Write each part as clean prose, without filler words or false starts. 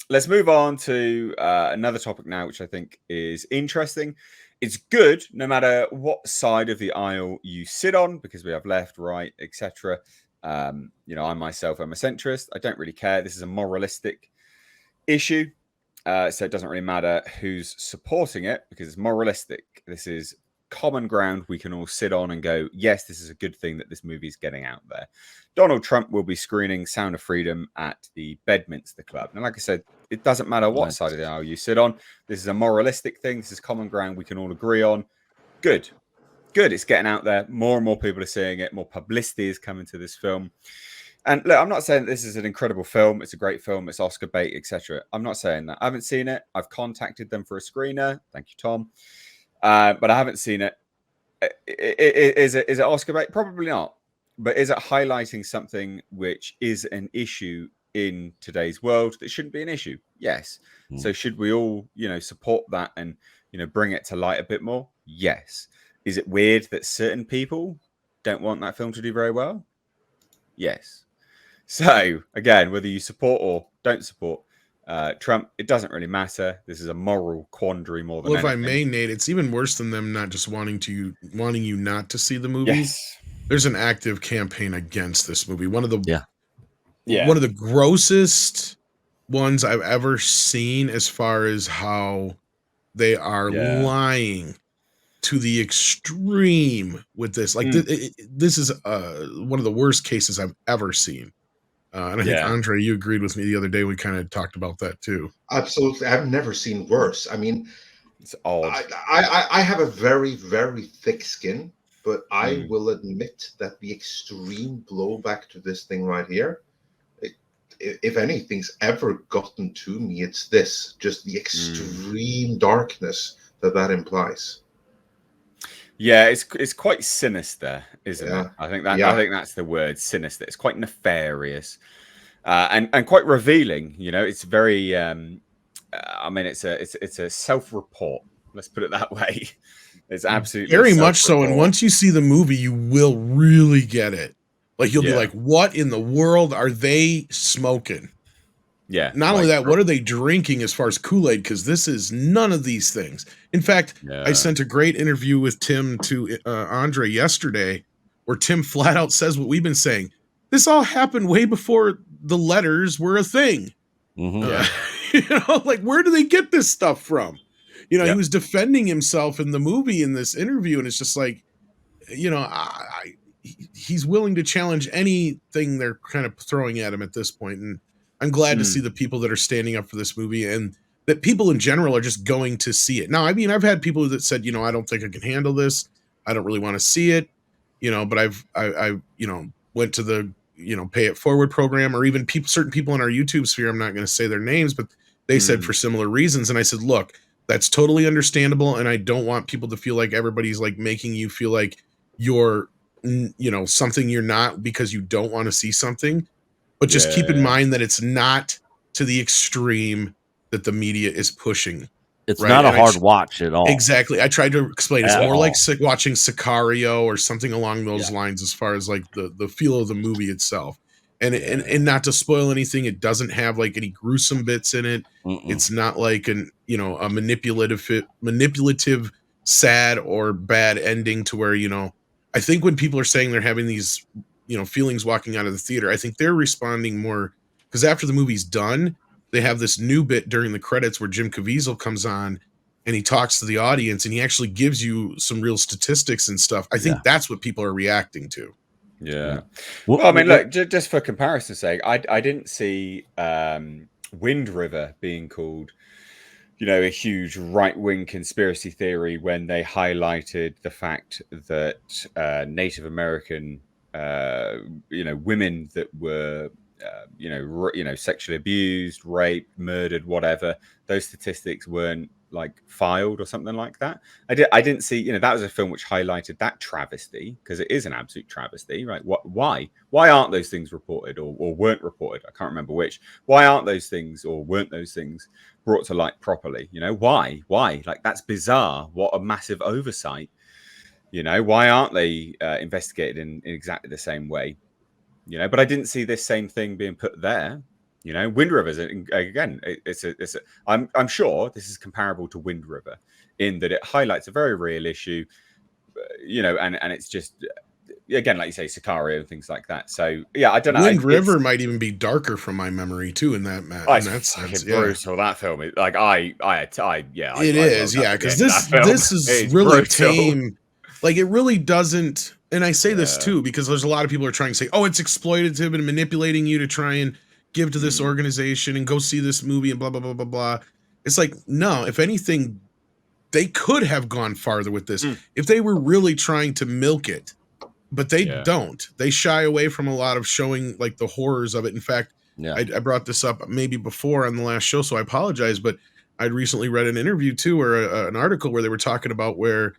let's move on to another topic now, which I think is interesting. It's good no matter what side of the aisle you sit on, because we have left, right, etc. I myself am a centrist. I don't really care. This is a moralistic issue. So it doesn't really matter who's supporting it because it's moralistic. This is common ground we can all sit on and go, yes, this is a good thing that this movie is getting out there. Donald Trump will be screening Sound of Freedom at the Bedminster Club. And like I said, it doesn't matter what side of the aisle you sit on. This is a moralistic thing. This is common ground we can all agree on. Good. It's getting out there. More and more people are seeing it. More publicity is coming to this film. And look, I'm not saying this is an incredible film. It's a great film. It's Oscar bait, etc. I'm not saying that. I haven't seen it. I've contacted them for a screener. Thank you, Tom. But I haven't seen it. Is it Oscar bait? Probably not. But is it highlighting something which is an issue in today's world that shouldn't be an issue? Yes. So should we all, support that and, bring it to light a bit more? Yes. Is it weird that certain people don't want that film to do very well? Yes. So, again, whether you support or don't support Trump, it doesn't really matter. This is a moral quandary more than anything. If I may, Nate, it's even worse than them not just wanting you not to see the movie. Yes. There's an active campaign against this movie. One of the grossest ones I've ever seen as far as how they are lying to the extreme with this. Like this is one of the worst cases I've ever seen. And I think, Andre, you agreed with me the other day. We kind of talked about that too. Absolutely. I've never seen worse. I mean, it's odd. I have a very, very thick skin, but I will admit that the extreme blowback to this thing right here, if anything's ever gotten to me, it's this, just the extreme darkness that implies. Yeah, it's quite sinister, isn't it? I think that's the word, sinister. It's quite nefarious, and quite revealing. It's very. It's a self-report. Let's put it that way. It's absolutely very much so. And once you see the movie, you will really get it. Like you'll be like, "What in the world are they smoking?" Yeah. Not only that, what are they drinking as far as Kool-Aid? Because this is none of these things. In fact, I sent a great interview with Tim to Andre yesterday, where Tim flat out says what we've been saying. This all happened way before the letters were a thing. Like where do they get this stuff from? He was defending himself in the movie in this interview, and it's just like, he's willing to challenge anything they're kind of throwing at him at this point, and I'm glad to see the people that are standing up for this movie and that people in general are just going to see it. Now, I mean, I've had people that said, I don't think I can handle this. I don't really want to see it, but I went to the, pay it forward program, or even certain people in our YouTube sphere. I'm not going to say their names, but they said for similar reasons. And I said, look, that's totally understandable. And I don't want people to feel like everybody's like making you feel like you're, something you're not because you don't want to see something. But just keep in mind that it's not to the extreme that the media is pushing. It's not a hard watch at all. Exactly. I tried to explain. It's more like watching Sicario or something along those lines as far as like the feel of the movie itself. And not to spoil anything, it doesn't have like any gruesome bits in it. It's not like a manipulative, sad or bad ending to where, I think when people are saying they're having these feelings walking out of the theater, I think they're responding more because after the movie's done, they have this new bit during the credits where Jim Caviezel comes on and he talks to the audience and he actually gives you some real statistics and stuff. I think that's what people are reacting to. Yeah. Well, I mean, look, just for comparison's sake, I didn't see Wind River being called, a huge right-wing conspiracy theory when they highlighted the fact that Native American women that were, sexually abused, raped, murdered, whatever, those statistics weren't like filed or something like that. I didn't see, that was a film which highlighted that travesty because it is an absolute travesty, right? Why aren't those things reported or weren't reported? I can't remember which. Why aren't those things or weren't those things brought to light properly? Why? Like that's bizarre. What a massive oversight. Why aren't they investigated in exactly the same way? But I didn't see this same thing being put there. You know, Wind River is again. I'm sure this is comparable to Wind River in that it highlights a very real issue. You know, and it's just again, like you say, Sicario and things like that. So yeah, I don't know. Wind River might even be darker from my memory too. In that sense, brutal. That film is like it is, yeah, because this is really brutal. Tame. Like it really doesn't. And I say this too because there's a lot of people are trying to say, oh, it's exploitative and manipulating you to try and give to this organization and go see this movie and blah blah blah blah blah. It's like, no, if anything, they could have gone farther with this if they were really trying to milk it. But they don't. They shy away from a lot of showing like the horrors of it. In fact, I brought this up maybe before on the last show, so I apologize. But I'd recently read an interview too, or an article where they were talking about where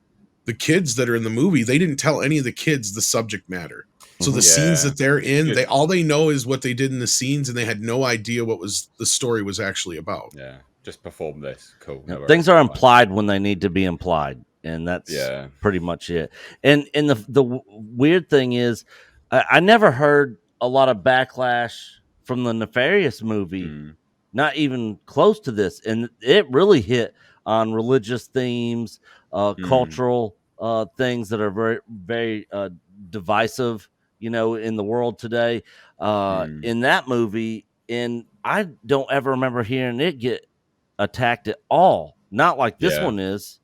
the kids that are in the movie, they didn't tell any of the kids the subject matter. So the scenes that they're in, all they know is what they did in the scenes, and they had no idea what the story was actually about. Yeah, just perform this. Cool. No, things are implied when they need to be implied. And that's pretty much it. And the weird thing is, I never heard a lot of backlash from the Nefarious movie, not even close to this. And it really hit on religious themes, cultural things that are very, very divisive, you know, in the world today. In that movie, and I don't ever remember hearing it get attacked at all. Not like this one is.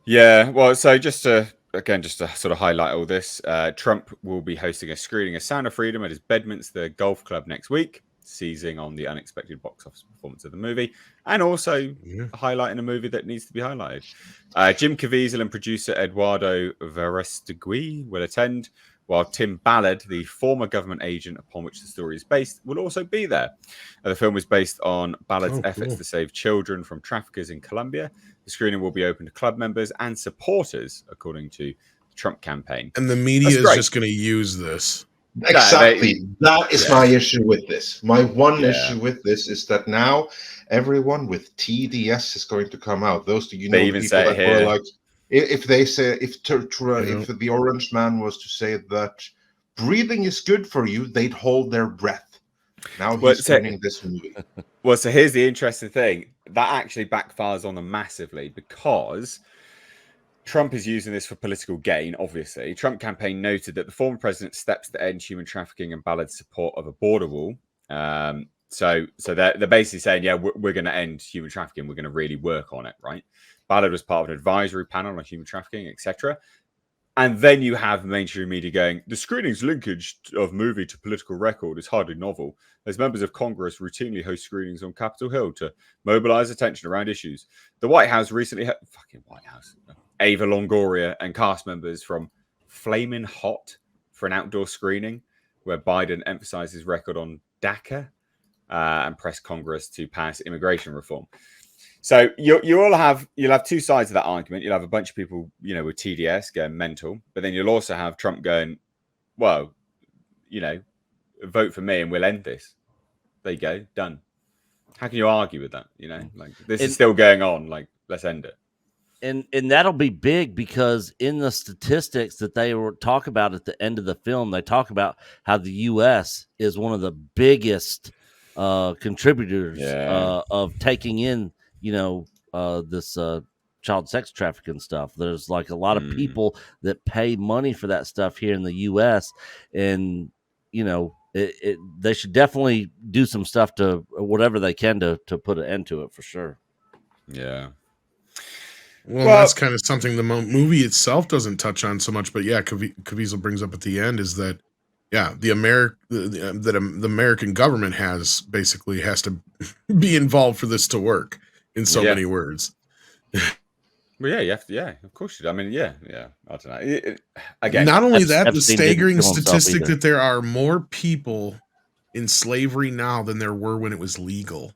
Yeah, well, so just to sort of highlight all this, Trump will be hosting a screening of Sound of Freedom at his Bedminster Golf Club next week, seizing on the unexpected box office performance of the movie, and also highlighting a movie that needs to be highlighted. Jim Caviezel and producer Eduardo Verastegui will attend, while Tim Ballard, the former government agent upon which the story is based, will also be there. The film is based on Ballard's efforts to save children from traffickers in Colombia. The screening will be open to club members and supporters, according to the Trump campaign. And the media is just going to use this. Exactly. That is my issue with this. My one issue with this is that now everyone with TDS is going to come out. Those people that were like, if they say, if the Orange Man was to say that breathing is good for you, they'd hold their breath. Now he's turning this movie. Well, so here's the interesting thing. That actually backfires on them massively because Trump is using this for political gain, obviously. Trump campaign noted that the former president's steps to end human trafficking and Ballard's support of a border wall. So they're basically saying, we're going to end human trafficking. We're going to really work on it, right? Ballard was part of an advisory panel on human trafficking, etc. And then you have mainstream media going, the screening's linkage of movie to political record is hardly novel, as members of Congress routinely host screenings on Capitol Hill to mobilize attention around issues. The White House recently had Ava Longoria and cast members from Flamin' Hot for an outdoor screening where Biden emphasized his record on DACA and pressed Congress to pass immigration reform. So you'll have two sides of that argument. You'll have a bunch of people, with TDS going mental, but then you'll also have Trump going, well, vote for me and we'll end this. There you go, done. How can you argue with that? This is still going on. Like, let's end it. And that'll be big because in the statistics that they talk about at the end of the film, they talk about how the U.S. is one of the biggest contributors of taking in, this child sex trafficking stuff. There's like a lot of people that pay money for that stuff here in the U.S. And, they should definitely do some stuff to whatever they can to put an end to it for sure. Yeah. Well, that's kind of something the movie itself doesn't touch on so much, but Caviezel brings up at the end is that, the American government has to be involved for this to work in so many words. Well, you have to, of course you do. I mean, I don't know. Again, not only that, the staggering statistic that there are more people in slavery now than there were when it was legal.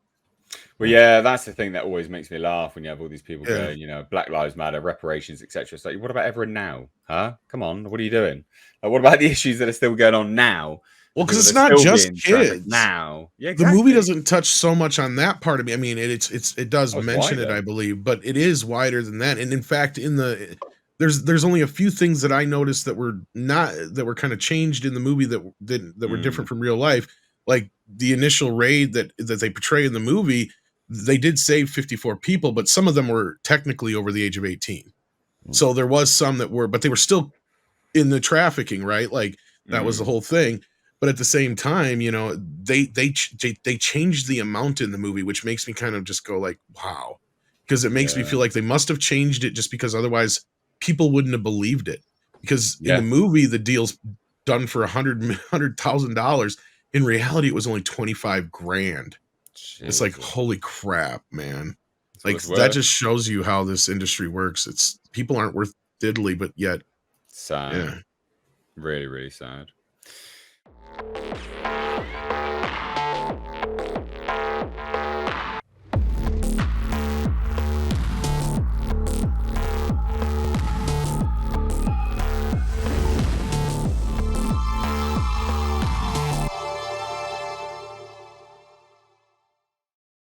Well, that's the thing that always makes me laugh when you have all these people going, Black Lives Matter, reparations, etc. It's like, what about everyone now? Huh? Come on, what are you doing? Like, what about the issues that are still going on now? Well, because it's not just kids now. Yeah, exactly. The movie doesn't touch so much on that part of me. I mean, it does mention it, I believe, but it is wider than that. And in fact, there's only a few things that I noticed that were kind of changed in the movie that were different from real life. like the initial raid that they portray in the movie, they did save 54 people, but some of them were technically over the age of 18. So there was some that were, but they were still in the trafficking, right? Like that was the whole thing. But at the same time, you know, they changed the amount in the movie, which makes me kind of just go like, wow, because it makes me feel like they must have changed it just because otherwise people wouldn't have believed it. Because in the movie, the deal's done for $100,000. In reality, it was only 25 grand. Jesus. It's like, holy crap, man. Like that just shows you how this industry works. It's people aren't worth diddly, but yet sad. Yeah. Really, really sad.